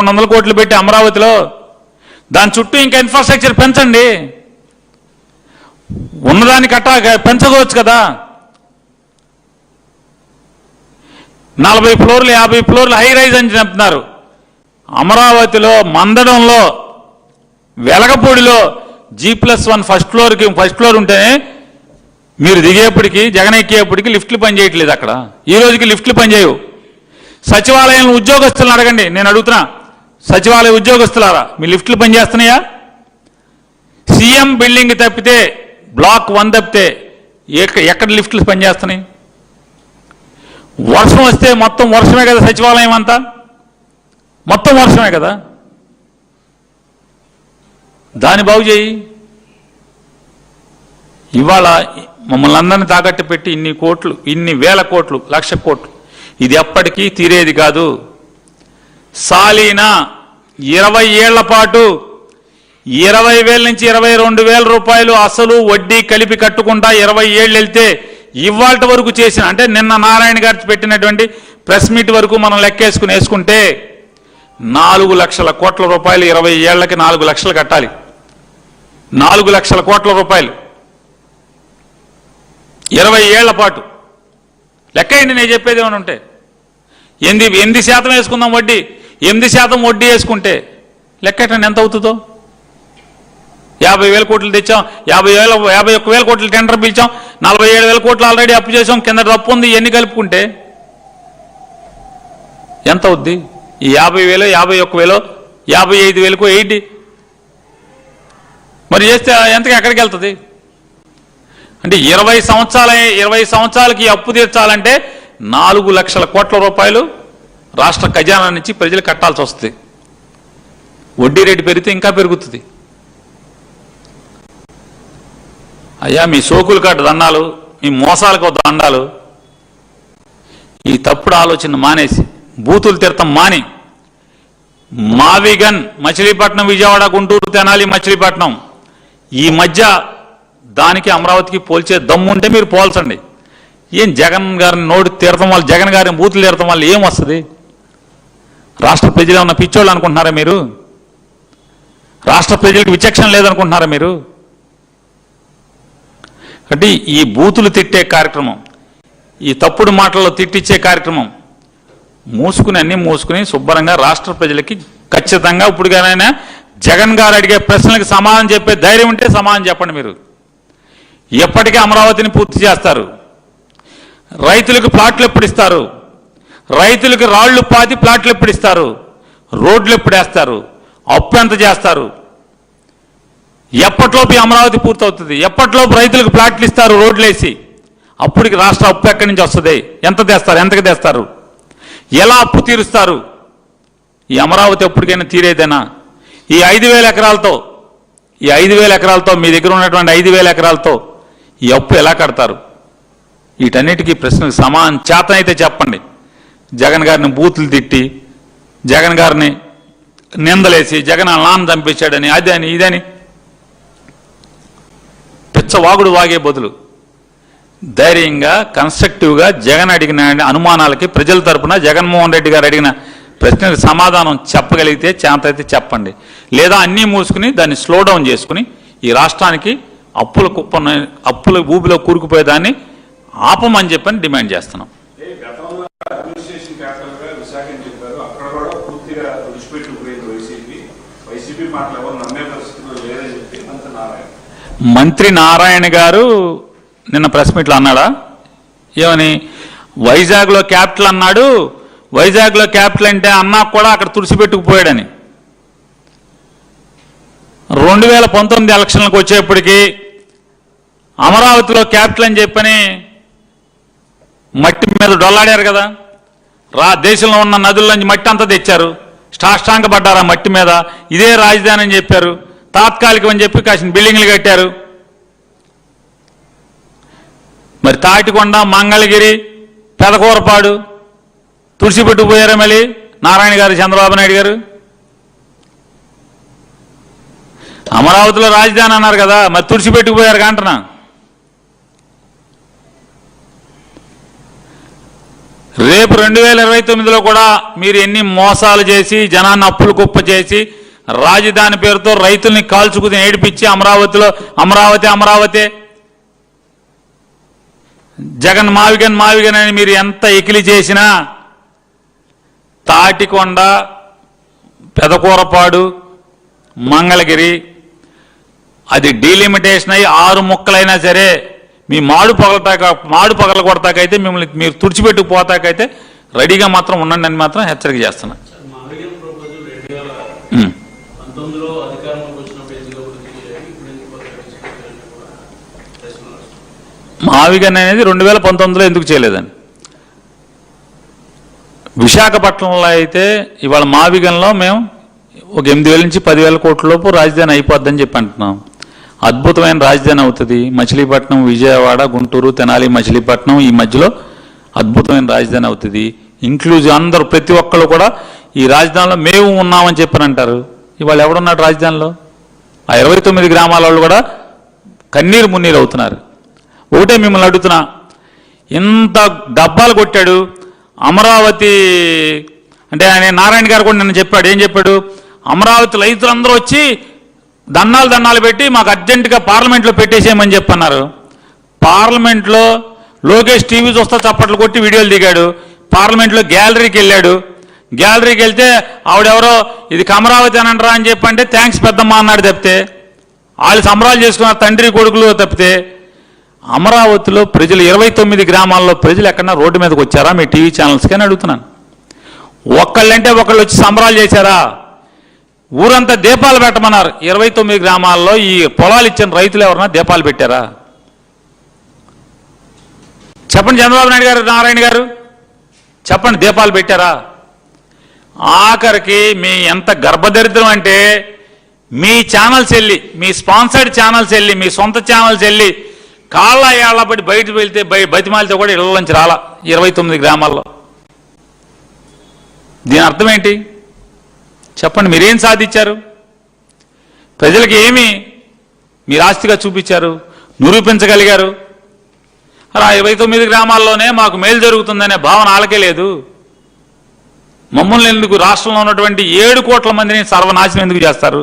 200 కోట్లు పెట్టి అమరావతిలో దాని చుట్టూ ఇంకా ఇన్ఫ్రాస్ట్రక్చర్ పెంచండి. ఉన్నదాన్ని పెంచుకోవచ్చు కదా. 40 ఫ్లోర్లు 50 ఫ్లోర్లు హై రైజ్ అని చెప్తున్నారు. అమరావతిలో మందడంలో వెలగపూడిలో G+1 ఫస్ట్ ఫ్లోర్ ఉంటేనే మీరు దిగేప్పటికి జగన్ ఎక్కేప్పటికి లిఫ్ట్లు పనిచేయట్లేదు. అక్కడ ఈ రోజుకి లిఫ్ట్లు పనిచేయవు. సచివాలయంలో ఉద్యోగస్తులను అడగండి, నేను అడుగుతున్నా, సచివాలయ ఉద్యోగస్తులారా మీ లిఫ్ట్లు పనిచేస్తున్నాయా? సీఎం బిల్డింగ్ తప్పితే బ్లాక్ 1 తప్పితే ఎక్కడ లిఫ్ట్లు పనిచేస్తున్నాయి? వర్షం వస్తే మొత్తం వర్షమే కదా, సచివాలయం అంతా మొత్తం వర్షమే కదా. దాన్ని బాగు చేయి. ఇవాళ మమ్మల్ని అందరినీ తాకట్టు పెట్టి ఇన్ని కోట్లు, ఇన్ని వేల కోట్లు, 1,00,000 కోట్లు, ఇది ఎప్పటికీ తీరేది కాదు. సాలీనా 20 ఏళ్ల పాటు 20,000 నుంచి 22,000 రూపాయలు అసలు వడ్డీ కలిపి కట్టుకుంటా 20 ఏళ్ళు వెళ్తే ఇవాళ వరకు చేసిన, అంటే నిన్న నారాయణ గారు పెట్టినటువంటి ప్రెస్ మీట్ వరకు మనం వేసుకుంటే 4 లక్షల కోట్ల రూపాయలు 20 ఏళ్లకి 4 లక్షలు కట్టాలి. 4 లక్షల కోట్ల రూపాయలు 20 ఏళ్ల పాటు లెక్కేయండి. నేను చెప్పేది ఏమైనా ఉంటే 8% వేసుకుందాం వడ్డీ, 8% వడ్డీ వేసుకుంటే లెక్కెట్టండి ఎంత అవుతుందో. 50,000 కోట్లు తెచ్చాం, 51,000 కోట్లు టెండర్ పిలిచాం, 47,000 కోట్లు ఆల్రెడీ అప్పు చేసాం, కింద తప్పు ఉంది. ఎన్ని కలుపుకుంటే ఎంత అవుద్ది? ఈ 50,000, 51,000, 55,000కు 80 మరి చేస్తే ఎంతకి ఎక్కడికి వెళ్తుంది? అంటే 20 సంవత్సరాలకి అప్పు తీర్చాలంటే 4 లక్షల కోట్ల రూపాయలు రాష్ట్ర ఖజానా నుంచి ప్రజలు కట్టాల్సి వస్తుంది. వడ్డీ రేటు పెరిగితే ఇంకా పెరుగుతుంది. అయ్యా మీ సోకులు కాటు దండాలు, మీ మోసాలకు దండాలు. ఈ తప్పుడు ఆలోచన మానేసి బూతులు తిడతాం మాని, మావిగన్ మచిలీపట్నం, విజయవాడ, గుంటూరు, తెనాలి, మచిలీపట్నం ఈ మధ్య దానికి అమరావతికి పోల్చే దమ్ము ఉంటే మీరు పోల్చండి. ఏం జగన్ గారిని నోటి తీరతం వల్ల, జగన్ గారిని బూతులు తీరతం వల్ల ఏం వస్తుంది? రాష్ట్ర ప్రజలు ఉన్న పిచ్చోళ్ళు అనుకుంటున్నారా మీరు? రాష్ట్ర ప్రజలకు విచక్షణ లేదనుకుంటున్నారా మీరు? అంటే ఈ బూతులు తిట్టే కార్యక్రమం, ఈ తప్పుడు మాటల్లో తిట్టించే కార్యక్రమం అన్నీ మూసుకుని శుభ్రంగా రాష్ట్ర ప్రజలకి ఖచ్చితంగా ఇప్పుడుగానైనా జగన్ గారు అడిగే ప్రశ్నలకు సమాధానం చెప్పే ధైర్యం ఉంటే సమాధానం చెప్పండి. మీరు ఎప్పటికీ అమరావతిని పూర్తి చేస్తారు? రైతులకు ప్లాట్లు ఎప్పుడు ఇస్తారు? రైతులకు రాళ్లు పాతి ప్లాట్లు ఎప్పుడు ఇస్తారు? రోడ్లు ఎప్పుడు వేస్తారు? అప్పు ఎంత చేస్తారు? ఎప్పటిలోపు అమరావతి పూర్తవుతుంది? ఎప్పటిలోపు రైతులకు ప్లాట్లు ఇస్తారు రోడ్లు వేసి? అప్పటికి రాష్ట్ర అప్పు ఎక్కడి నుంచి వస్తుంది? ఎంత తెస్తారు? ఎంతకు తెస్తారు? ఎలా అప్పు తీరుస్తారు? ఈ అమరావతి ఎప్పటికైనా తీరేదేనా? ఈ 5,000 ఎకరాలతో, ఈ 5,000 ఎకరాలతో, మీ దగ్గర ఉన్నటువంటి 5,000 ఎకరాలతో ఈ అప్పు ఎలా కడతారు? వీటన్నిటికీ ప్రశ్నకు సమాధానం చేతనైతే చెప్పండి. జగన్ గారిని బూతులు తిట్టి, జగన్ గారిని నిందలేసి, జగన్ నాన్న చంపేశాడని, అదని ఇదని పిచ్చవాగుడు వాగే బదులు ధైర్యంగా కన్స్ట్రక్టివ్గా జగన్ అడిగిన అనుమానాలకి ప్రజల తరపున జగన్మోహన్ రెడ్డి గారు అడిగిన ప్రశ్నకు సమాధానం చెప్పగలిగితే చేతనైతే చెప్పండి. లేదా అన్నీ మూసుకుని దాన్ని స్లో డౌన్ చేసుకుని ఈ రాష్ట్రానికి అప్పుల ఊబిలో కూరుకుపోయేదాన్ని ఆపమని చెప్పని డిమాండ్ చేస్తున్నాం. మంత్రి నారాయణ గారు నిన్న ప్రెస్ మీట్లో అన్నాడా? ఏమని? వైజాగ్లో క్యాపిటల్ అన్నాడు. వైజాగ్లో క్యాపిటల్ అంటే అన్నా కూడా అక్కడ తుడిచిపెట్టుకుపోయాడని. 2019 ఎలక్షన్లకు వచ్చేప్పటికీ అమరావతిలో క్యాపిటల్ అని చెప్పని మట్టి మీద డొల్లాడారు కదా. దేశంలో ఉన్న నదుల్లోంచి మట్టి అంతా తెచ్చారు, సాష్టాంగ పడ్డారు ఆ మట్టి మీద. ఇదే రాజధాని అని చెప్పారు, తాత్కాలికం అని చెప్పి కాసిన బిల్డింగ్లు కట్టారు. మరి తాటికొండ, మంగళగిరి, పెదకూరపాడు తుడిచిపెట్టుకుపోయారా మళ్ళీ నారాయణ గారు, చంద్రబాబు నాయుడు గారు? అమరావతిలో రాజధాని అన్నారు కదా, మరి తుడిచిపెట్టుకుపోయారు అంటున్నా. రేపు 2029లో కూడా మీరు ఎన్ని మోసాలు చేసి జనాన్ని అప్పులు కుప్ప చేసి రాజధాని పేరుతో రైతుల్ని కాల్చుకుని ఏడిపించి అమరావతి జగన్ మావిగన్ అని మీరు ఎంత ఎకిలి చేసినా తాటికొండ, పెదకూరపాడు, మంగళగిరి అది డీలిమిటేషన్ అయ్యి 6 ముక్కలైనా సరే మీ మాడు పగల కొడతాకైతే మిమ్మల్ని మీరు తుడిచిపెట్టుకుపోతాకైతే రెడీగా మాత్రం ఉండండి అని మాత్రం హెచ్చరిక చేస్తున్నా. మావిగన్ అనేది 2019లో ఎందుకు చేయలేదని, విశాఖపట్నంలో అయితే ఇవాళ మావిగన్లో మేము ఒక 8,000 నుంచి 10,000 కోట్ల లోపు రాజధాని అయిపోద్దని చెప్పి అంటున్నాం. అద్భుతమైన రాజధాని అవుతుంది. మచిలీపట్నం, విజయవాడ, గుంటూరు, తెనాలి, మచిలీపట్నం ఈ మధ్యలో అద్భుతమైన రాజధాని అవుతుంది. ఇంక్లూజివ్ అందరూ ప్రతి ఒక్కళ్ళు కూడా ఈ రాజధానిలో మేము ఉన్నామని చెప్పని అంటారు. ఇవాళ ఎవడున్నాడు రాజధానిలో? ఆ 29 గ్రామాల వాళ్ళు కూడా కన్నీరు మున్నీరు అవుతున్నారు. ఒకటే మిమ్మల్ని అడుగుతున్నా, ఇంత డబ్బాలు కొట్టాడు అమరావతి అంటే ఆయన నారాయణ గారు కూడా నిన్న చెప్పాడు. ఏం చెప్పాడు? అమరావతి రైతులందరూ వచ్చి దండాలు పెట్టి మాకు అర్జెంటుగా పార్లమెంట్లో పెట్టేసేయమని చెప్పన్నారు. పార్లమెంట్లో లోకేష్ టీవీ చూస్తా చప్పట్లు కొట్టి వీడియోలు దిగాడు. పార్లమెంట్లో గ్యాలరీకి వెళ్ళాడు. గ్యాలరీకి వెళ్తే ఆవిడెవరో ఇది అమరావతి అని అంటారా అని చెప్పంటే థ్యాంక్స్ పెద్దమ్మ అన్నాడు తప్పితే, వాళ్ళు సంబరాలు చేసుకున్న తండ్రి కొడుకులు తప్పితే అమరావతిలో ప్రజలు 29 గ్రామాల్లో ప్రజలు ఎక్కడన్నా రోడ్డు మీదకి వచ్చారా మీ టీవీ ఛానల్స్కి అని అడుగుతున్నాను. ఒకళ్ళంటే ఒకళ్ళు వచ్చి సంబరాలు చేశారా? ఊరంతా దీపాలు పెట్టమన్నారు. 29 గ్రామాల్లో ఈ పొలాలు ఇచ్చిన రైతులు ఎవరన్నా దీపాలు పెట్టారా? చెప్పండి చంద్రబాబు నాయుడు గారు, నారాయణ గారు చెప్పండి, దీపాలు పెట్టారా? ఆఖరికి మీ ఎంత గర్భదరిద్రం అంటే మీ ఛానల్స్ వెళ్ళి, మీ స్పాన్సర్డ్ ఛానల్స్ వెళ్ళి, మీ సొంత ఛానల్స్ వెళ్ళి కాళ్ళ ఏళ్ల పడి బయటకు వెళ్తే బతిమాలితే కూడా ఇళ్ల నుంచి రాలా 29 గ్రామాల్లో. దీని అర్థం ఏంటి చెప్పండి? మీరేం సాధించారు? ప్రజలకి ఏమి మీరు ఆస్తిగా చూపించారు, నిరూపించగలిగారు? అలా 29 గ్రామాల్లోనే మాకు మేలు జరుగుతుందనే భావన వాళ్ళకే లేదు. మమ్మల్ని ఎందుకు రాష్ట్రంలో ఉన్నటువంటి 7 కోట్ల మందిని సర్వనాశనం ఎందుకు చేస్తారు?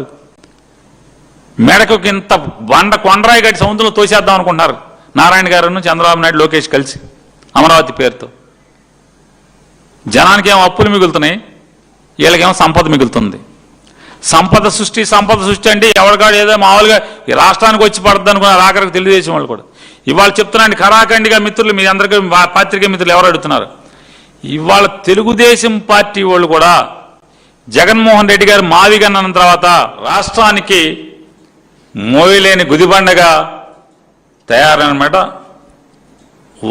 మెడకు ఇంత కొండరాయి గట్టి సముద్రంలో తోసేద్దాం అనుకుంటున్నారు నారాయణ గారు, చంద్రబాబు నాయుడు, లోకేష్ కలిసి అమరావతి పేరుతో. జనానికి ఏమో అప్పులు మిగులుతున్నాయి, వీళ్ళకేమో సంపద మిగులుతుంది. సంపద సృష్టి అంటే ఎవరికాడు ఏదో మామూలుగా ఈ రాష్ట్రానికి వచ్చి పడుతుంది అనుకున్నారు. ఆఖరికి తెలుగుదేశం వాళ్ళు కూడా ఇవాళ చెప్తున్నాండి, ఖరాఖండిగా మిత్రులు మీ అందరికీ పాత్రికేయ మిత్రులు ఎవరు అడుగుతున్నారు, ఇవాళ తెలుగుదేశం పార్టీ వాళ్ళు కూడా జగన్మోహన్ రెడ్డి గారు మావిగన్ అన్న తర్వాత రాష్ట్రానికి మోయలేని గుదిబండగా తయారన్నమాట.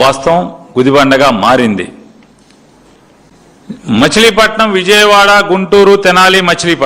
వాస్తవం, గుదిబండగా మారింది. మచిలీపట్నం, విజయవాడ, గుంటూరు, తెనాలి, మచిలీపట్నం